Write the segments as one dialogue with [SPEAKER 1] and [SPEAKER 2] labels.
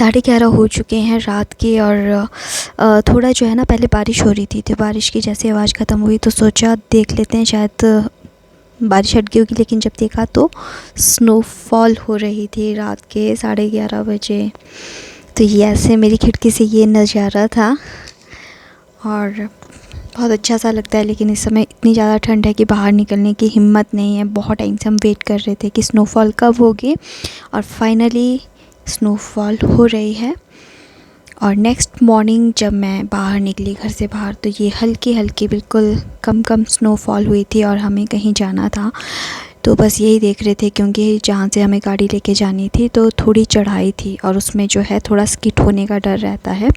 [SPEAKER 1] 11:30 हो चुके हैं रात के। और थोड़ा जो है ना, पहले बारिश हो रही थी तो बारिश की जैसे आवाज़ ख़त्म हुई तो सोचा देख लेते हैं, शायद बारिश हट गई होगी। लेकिन जब देखा तो स्नोफॉल हो रही थी रात के 11:30 बजे। तो ये ऐसे मेरी खिड़की से ये नज़ारा था और बहुत अच्छा सा लगता है। लेकिन इस समय इतनी ज़्यादा ठंड है कि बाहर निकलने की हिम्मत नहीं है। बहुत टाइम से हम वेट कर रहे थे कि स्नोफॉल कब होगी, और फाइनली स्नोफॉल हो रही है। और नेक्स्ट मॉर्निंग जब मैं बाहर निकली घर से बाहर, तो ये हल्की हल्की बिल्कुल कम कम स्नोफॉल हुई थी। और हमें कहीं जाना था तो बस यही देख रहे थे, क्योंकि जहाँ से हमें गाड़ी लेके जानी थी तो थोड़ी चढ़ाई थी और उसमें जो है थोड़ा स्किट होने का डर रहता है।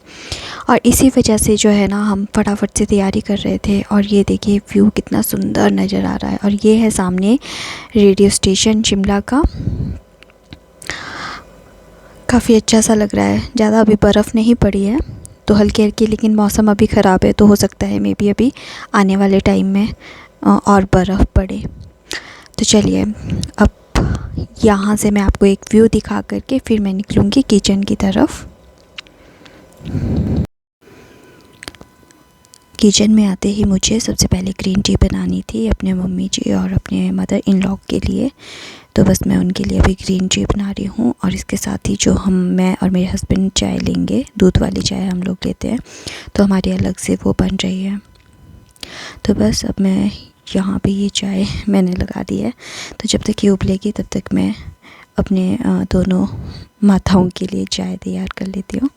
[SPEAKER 1] और इसी वजह से जो है ना, हम फटाफट से तैयारी कर रहे थे। और ये देखिए व्यू कितना सुंदर नज़र आ रहा है। और ये है सामने रेडियो स्टेशन शिमला का। काफ़ी अच्छा सा लग रहा है। ज़्यादा अभी बर्फ़ नहीं पड़ी है तो हल्की हल्की, लेकिन मौसम अभी ख़राब है तो हो सकता है मे बी अभी आने वाले टाइम में और बर्फ़ पड़े। तो चलिए, अब यहाँ से मैं आपको एक व्यू दिखा करके फिर मैं निकलूँगी किचन की तरफ। किचन में आते ही मुझे सबसे पहले ग्रीन टी बनानी थी अपने मम्मी जी और अपने मदर इन लॉ के लिए। तो बस मैं उनके लिए अभी ग्रीन टी बना रही हूँ। और इसके साथ ही जो मैं और मेरे हस्बैंड चाय लेंगे, दूध वाली चाय हम लोग लेते हैं, तो हमारी अलग से वो बन रही है। तो बस अब मैं यहाँ पे ये चाय मैंने लगा दी है। तो जब तक ये उबलेगी तब तक मैं अपने दोनों माताओं के लिए चाय तैयार कर लेती हूँ।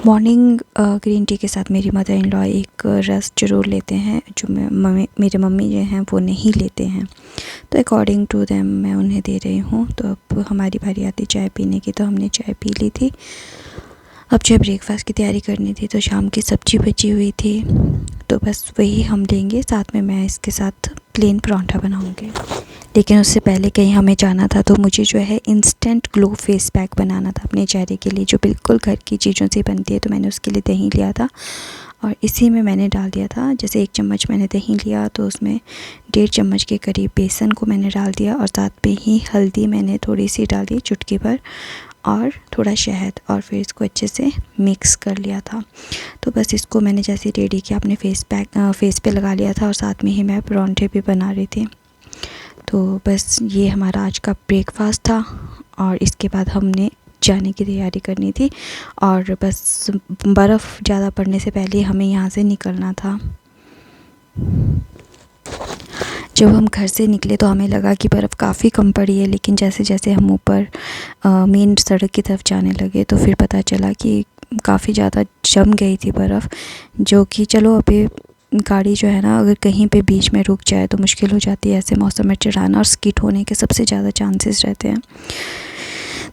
[SPEAKER 1] मॉर्निंग ग्रीन टी के साथ मेरी मदर इन लॉ एक रस ज़रूर लेते हैं, जो मेरे मम्मी जो हैं वो नहीं लेते हैं। तो अकॉर्डिंग टू देम मैं उन्हें दे रही हूँ। तो अब हमारी बारी आती चाय पीने की, तो हमने चाय पी ली थी। अब जो ब्रेकफास्ट की तैयारी करनी थी, तो शाम की सब्ज़ी बची हुई थी तो बस वही हम लेंगे। साथ में मैं इसके साथ प्लेन पराठा बनाऊँगी। लेकिन उससे पहले कहीं हमें जाना था, तो मुझे जो है इंस्टेंट ग्लो फेस पैक बनाना था अपने चेहरे के लिए, जो बिल्कुल घर की चीज़ों से बनती है। तो मैंने उसके लिए दही लिया था और इसी में मैंने डाल दिया था, जैसे 1 चम्मच मैंने दही लिया तो उसमें 1.5 चम्मच के करीब बेसन को मैंने डाल दिया। और साथ में ही हल्दी मैंने थोड़ी सी डाल दी, चुटकी भर, और थोड़ा शहद, और फिर इसको अच्छे से मिक्स कर लिया था। तो बस इसको मैंने जैसे रेडी किया, अपने फेस पे लगा लिया था। और साथ में ही मैं परांठे भी बना रही थी। तो बस ये हमारा आज का ब्रेकफास्ट था। और इसके बाद हमने जाने की तैयारी करनी थी और बस बर्फ़ ज़्यादा पड़ने से पहले हमें यहाँ से निकलना था। जब हम घर से निकले तो हमें लगा कि बर्फ़ काफ़ी कम पड़ी है, लेकिन जैसे जैसे हम ऊपर मेन सड़क की तरफ जाने लगे तो फिर पता चला कि काफ़ी ज़्यादा जम गई थी बर्फ़। जो कि चलो, अभी गाड़ी जो है ना, अगर कहीं पे बीच में रुक जाए तो मुश्किल हो जाती है ऐसे मौसम में चढ़ाना, और स्किड होने के सबसे ज़्यादा चांसेस रहते हैं।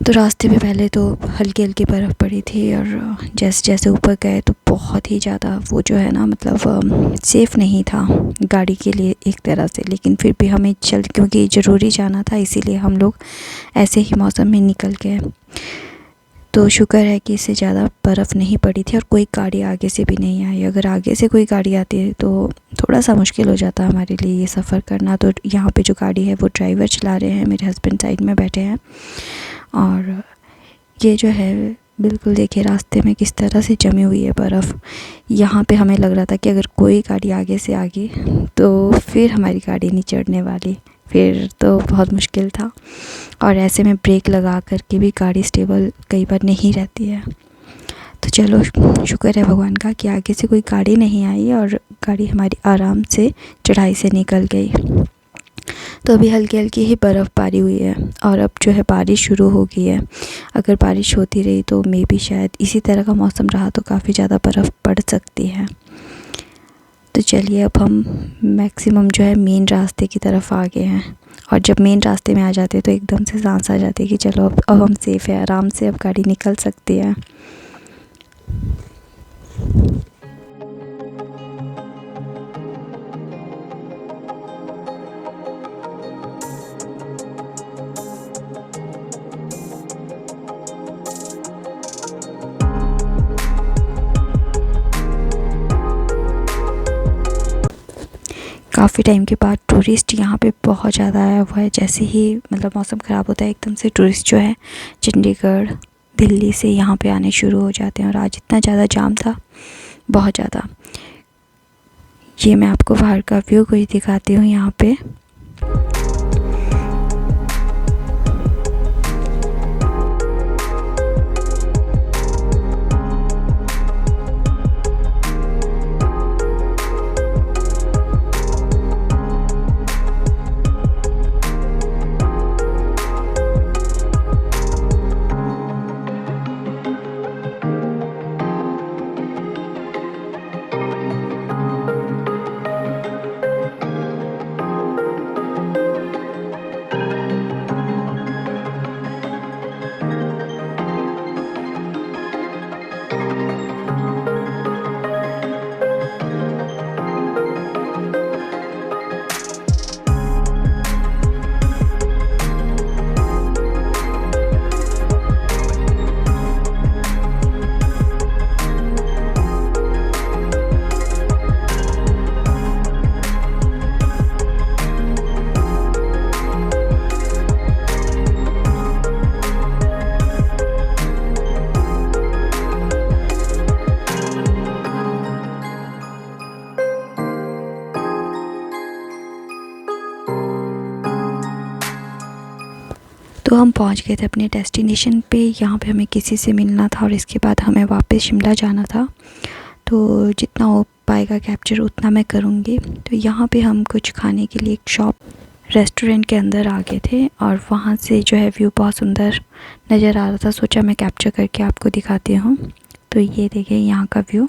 [SPEAKER 1] तो रास्ते में पहले तो हल्की हल्की बर्फ़ पड़ी थी और जैसे जैसे ऊपर गए तो बहुत ही ज़्यादा वो जो है ना, मतलब सेफ़ नहीं था गाड़ी के लिए एक तरह से। लेकिन फिर भी हमें क्योंकि ज़रूरी जाना था, इसीलिए हम लोग ऐसे ही मौसम में निकल गए। तो शुक्र है कि इससे ज़्यादा बर्फ़ नहीं पड़ी थी और कोई गाड़ी आगे से भी नहीं आई। अगर आगे से कोई गाड़ी आती है तो थोड़ा सा मुश्किल हो जाता हमारे लिए ये सफ़र करना। तो यहाँ पे जो गाड़ी है वो ड्राइवर चला रहे हैं, मेरे हस्बैंड साइड में बैठे हैं। और ये जो है बिल्कुल देखिए रास्ते में किस तरह से जमी हुई है बर्फ़। यहाँ पे हमें लग रहा था कि अगर कोई गाड़ी आगे से आ गई तो फिर हमारी गाड़ी नहीं चढ़ने वाली, फिर तो बहुत मुश्किल था। और ऐसे में ब्रेक लगा कर के भी गाड़ी स्टेबल कई बार नहीं रहती है। तो चलो, शुक्र है भगवान का कि आगे से कोई गाड़ी नहीं आई और गाड़ी हमारी आराम से चढ़ाई से निकल गई। तो अभी हल्की हल्की ही बर्फ़बारी हुई है और अब जो है बारिश शुरू हो गई है। अगर बारिश होती रही तो मे बी शायद इसी तरह का मौसम रहा तो काफ़ी ज़्यादा बर्फ़ पड़ सकती है। तो चलिए, अब हम मैक्सिमम जो है मेन रास्ते की तरफ आ गए हैं। और जब मेन रास्ते में आ जाते हैं तो एकदम से सांस आ जाती है कि चलो अब हम सेफ़ है, आराम से अब गाड़ी निकल सकती है। काफ़ी टाइम के बाद टूरिस्ट यहाँ पे बहुत ज़्यादा आया हुआ है। जैसे ही मतलब मौसम ख़राब होता है एकदम से टूरिस्ट जो है चंडीगढ़, दिल्ली से यहाँ पे आने शुरू हो जाते हैं। और आज इतना ज़्यादा जाम था, बहुत ज़्यादा। ये मैं आपको बाहर का व्यू कुछ दिखाती हूँ यहाँ पे। तो हम पहुंच गए थे अपने डेस्टिनेशन पे। यहाँ पे हमें किसी से मिलना था और इसके बाद हमें वापस शिमला जाना था। तो जितना हो पाएगा कैप्चर उतना मैं करूँगी। तो यहाँ पे हम कुछ खाने के लिए एक शॉप रेस्टोरेंट के अंदर आ गए थे और वहाँ से जो है व्यू बहुत सुंदर नज़र आ रहा था। सोचा मैं कैप्चर करके आपको दिखाती हूँ। तो ये देखिए यहाँ का व्यू।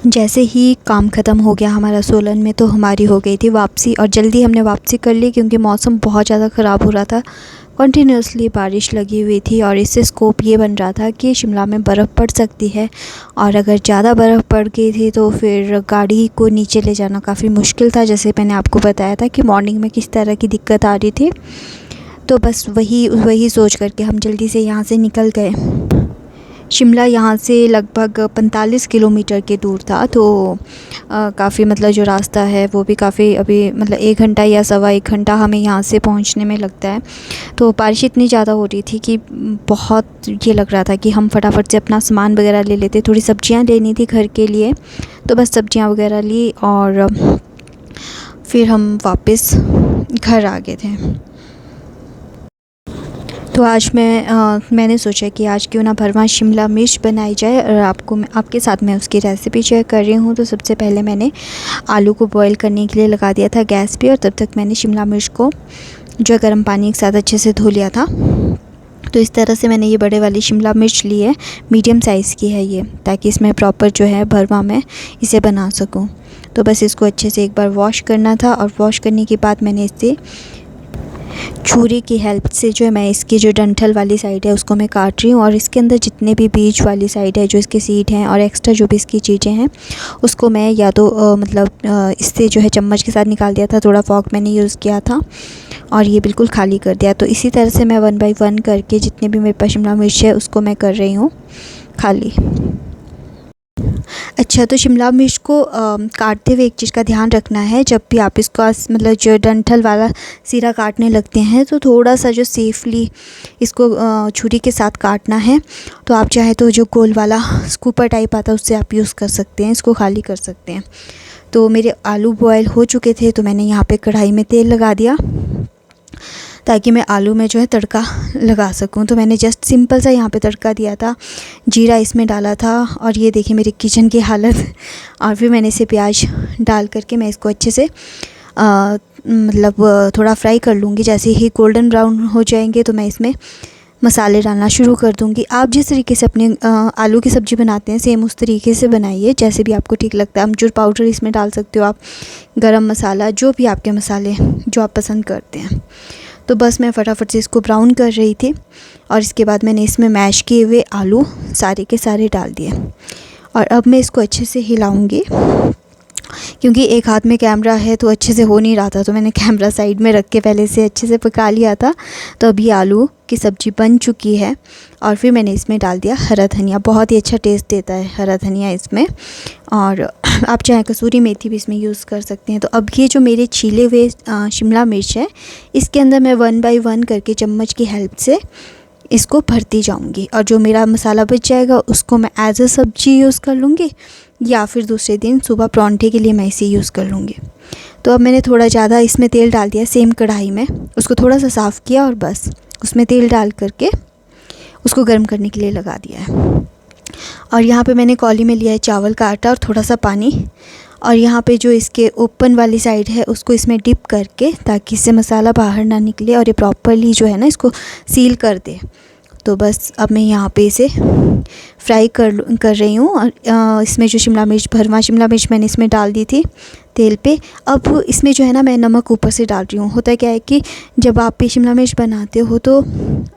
[SPEAKER 1] जैसे ही काम ख़त्म हो गया हमारा सोलन में, तो हमारी हो गई थी वापसी। और जल्दी हमने वापसी कर ली क्योंकि मौसम बहुत ज़्यादा ख़राब हो रहा था। कंटिन्यूसली बारिश लगी हुई थी और इससे स्कोप ये बन रहा था कि शिमला में बर्फ़ पड़ सकती है। और अगर ज़्यादा बर्फ़ पड़ गई थी तो फिर गाड़ी को नीचे ले जाना काफ़ी मुश्किल था। जैसे मैंने आपको बताया था कि मॉर्निंग में किस तरह की दिक्कत आ रही थी। तो बस वही सोच करके हम जल्दी से यहाँ से निकल गए। शिमला यहाँ से लगभग 45 किलोमीटर के दूर था। तो काफ़ी मतलब जो रास्ता है वो भी काफ़ी, अभी मतलब 1 घंटा या सवा 1 घंटा हमें यहाँ से पहुँचने में लगता है। तो बारिश इतनी ज़्यादा हो रही थी कि बहुत ये लग रहा था कि हम फटाफट से अपना सामान वगैरह ले लेते। थोड़ी सब्जियाँ लेनी थी घर के लिए, तो बस सब्जियाँ वगैरह ली और फिर हम वापस घर आ गए थे। तो आज मैंने सोचा कि आज क्यों ना भरवा शिमला मिर्च बनाई जाए और आपके साथ मैं उसकी रेसिपी शेयर कर रही हूँ। तो सबसे पहले मैंने आलू को बॉईल करने के लिए लगा दिया था गैस पे, और तब तक मैंने शिमला मिर्च को जो गर्म पानी के साथ अच्छे से धो लिया था। तो इस तरह से मैंने ये बड़े वाली शिमला मिर्च ली है, मीडियम साइज़ की है ये, ताकि इसमें प्रॉपर जो है भरवा मैं इसे बना सकूँ। तो बस इसको अच्छे से एक बार वॉश करना था, और वॉश करने के बाद मैंने इसे छुरी की हेल्प से जो है मैं इसकी जो डंठल वाली साइड है उसको मैं काट रही हूँ। और इसके अंदर जितने भी बीज वाली साइड है, जो इसके सीड हैं और एक्स्ट्रा जो भी इसकी चीज़ें हैं, उसको मैं या तो इससे जो है चम्मच के साथ निकाल दिया था। थोड़ा फॉर्क मैंने यूज़ किया था और ये बिल्कुल खाली कर दिया। तो इसी तरह से मैं 1 बाय 1 करके जितने भी मेरे पास शिमला मिर्च है उसको मैं कर रही हूँ खाली। अच्छा, तो शिमला मिर्च को काटते हुए एक चीज़ का ध्यान रखना है, जब भी आप इसको मतलब जो डंठल वाला सिरा काटने लगते हैं तो थोड़ा सा जो सेफली इसको छुरी के साथ काटना है। तो आप चाहे तो जो गोल वाला स्कूपर टाइप आता है उससे आप यूज़ कर सकते हैं, इसको खाली कर सकते हैं। तो मेरे आलू बॉयल हो चुके थे, तो मैंने यहाँ पे कढ़ाई में तेल लगा दिया ताकि मैं आलू में जो है तड़का लगा सकूं। तो मैंने जस्ट सिंपल सा यहाँ पे तड़का दिया था, जीरा इसमें डाला था, और ये देखिए मेरी किचन की हालत। और फिर मैंने इसे प्याज डाल करके मैं इसको अच्छे से मतलब थोड़ा फ्राई कर लूँगी। जैसे ही गोल्डन ब्राउन हो जाएंगे तो मैं इसमें मसाले डालना शुरू कर दूँगी। आप जिस तरीके से अपने आलू की सब्ज़ी बनाते हैं सेम उस तरीके से बनाइए, जैसे भी आपको ठीक लगता है। अमचूर पाउडर इसमें डाल सकते हो आप, गरम मसाला, जो भी आपके मसाले जो आप पसंद करते हैं। तो बस मैं फटाफट से इसको ब्राउन कर रही थी। और इसके बाद मैंने इसमें मैश किए हुए आलू सारे के सारे डाल दिए। और अब मैं इसको अच्छे से हिलाऊंगी, क्योंकि एक हाथ में कैमरा है तो अच्छे से हो नहीं रहा था, तो मैंने कैमरा साइड में रख के पहले से अच्छे से पका लिया था। तो अभी आलू की सब्ज़ी बन चुकी है। और फिर मैंने इसमें डाल दिया हरा धनिया, बहुत ही अच्छा टेस्ट देता है हरा धनिया इसमें। और आप चाहे कसूरी मेथी भी इसमें यूज़ कर सकते हैं। तो अब ये जो मेरे छीले हुए शिमला मिर्च है, इसके अंदर मैं 1 बाय 1 करके चम्मच की हेल्प से इसको भरती जाऊंगी। और जो मेरा मसाला बच जाएगा उसको मैं एज अ सब्ज़ी यूज़ कर लूँगी, या फिर दूसरे दिन सुबह परांठे के लिए मैं इसे यूज़ कर लूँगी। तो अब मैंने थोड़ा ज़्यादा इसमें तेल डाल दिया सेम कढ़ाई में, उसको थोड़ा सा साफ़ किया और बस उसमें तेल डाल करके उसको गर्म करने के लिए लगा दिया है। और यहाँ पे मैंने कौली में लिया है चावल का आटा और थोड़ा सा पानी। और यहाँ पे जो इसके ओपन वाली साइड है उसको इसमें डिप करके, ताकि इससे मसाला बाहर ना निकले और ये प्रॉपरली जो है ना इसको सील कर दे। तो बस अब मैं यहाँ पे इसे फ्राई कर रही हूँ। और इसमें जो शिमला मिर्च, भरवा शिमला मिर्च मैंने इसमें डाल दी थी तेल पे। अब इसमें जो है ना मैं नमक ऊपर से डाल रही हूँ। होता क्या है कि जब आप पे शिमला मिर्च बनाते हो तो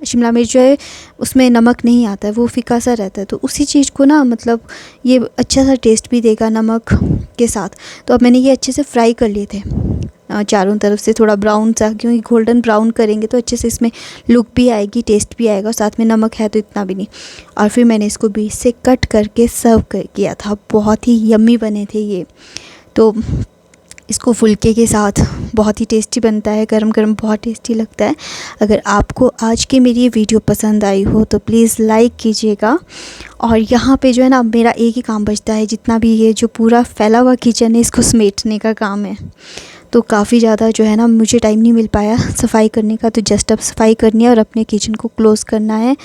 [SPEAKER 1] शिमला मिर्च जो है उसमें नमक नहीं आता है, वो फीका सा रहता है। तो उसी चीज़ को ना मतलब ये अच्छा सा टेस्ट भी देगा नमक के साथ। तो अब मैंने ये अच्छे से फ्राई कर लिए थे चारों तरफ से, थोड़ा ब्राउन सा, क्योंकि गोल्डन ब्राउन करेंगे तो अच्छे से इसमें लुक भी आएगी, टेस्ट भी आएगा। और साथ में नमक है तो इतना भी नहीं। और फिर मैंने इसको बीच से कट करके सर्व किया था। बहुत ही यम्मी बने थे ये। तो इसको फुल्के के साथ बहुत ही टेस्टी बनता है, गरम गरम बहुत टेस्टी लगता है। अगर आपको आज की मेरी ये वीडियो पसंद आई हो तो प्लीज़ लाइक कीजिएगा। और यहाँ पे जो है ना मेरा एक ही काम बचता है, जितना भी ये जो पूरा फैला हुआ किचन है इसको समेटने का काम है। तो काफ़ी ज़्यादा जो है ना मुझे टाइम नहीं मिल पाया सफाई करने का, तो जस्ट अब सफाई करनी है और अपने किचन को क्लोज़ करना है।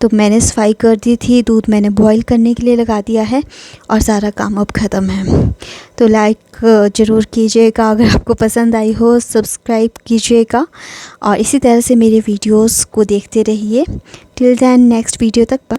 [SPEAKER 1] तो मैंने सफाई कर दी थी, दूध मैंने बॉईल करने के लिए लगा दिया है और सारा काम अब ख़त्म है। तो लाइक ज़रूर कीजिएगा अगर आपको पसंद आई हो, सब्सक्राइब कीजिएगा और इसी तरह से मेरे वीडियोस को देखते रहिए। टिल देन नेक्स्ट वीडियो तक।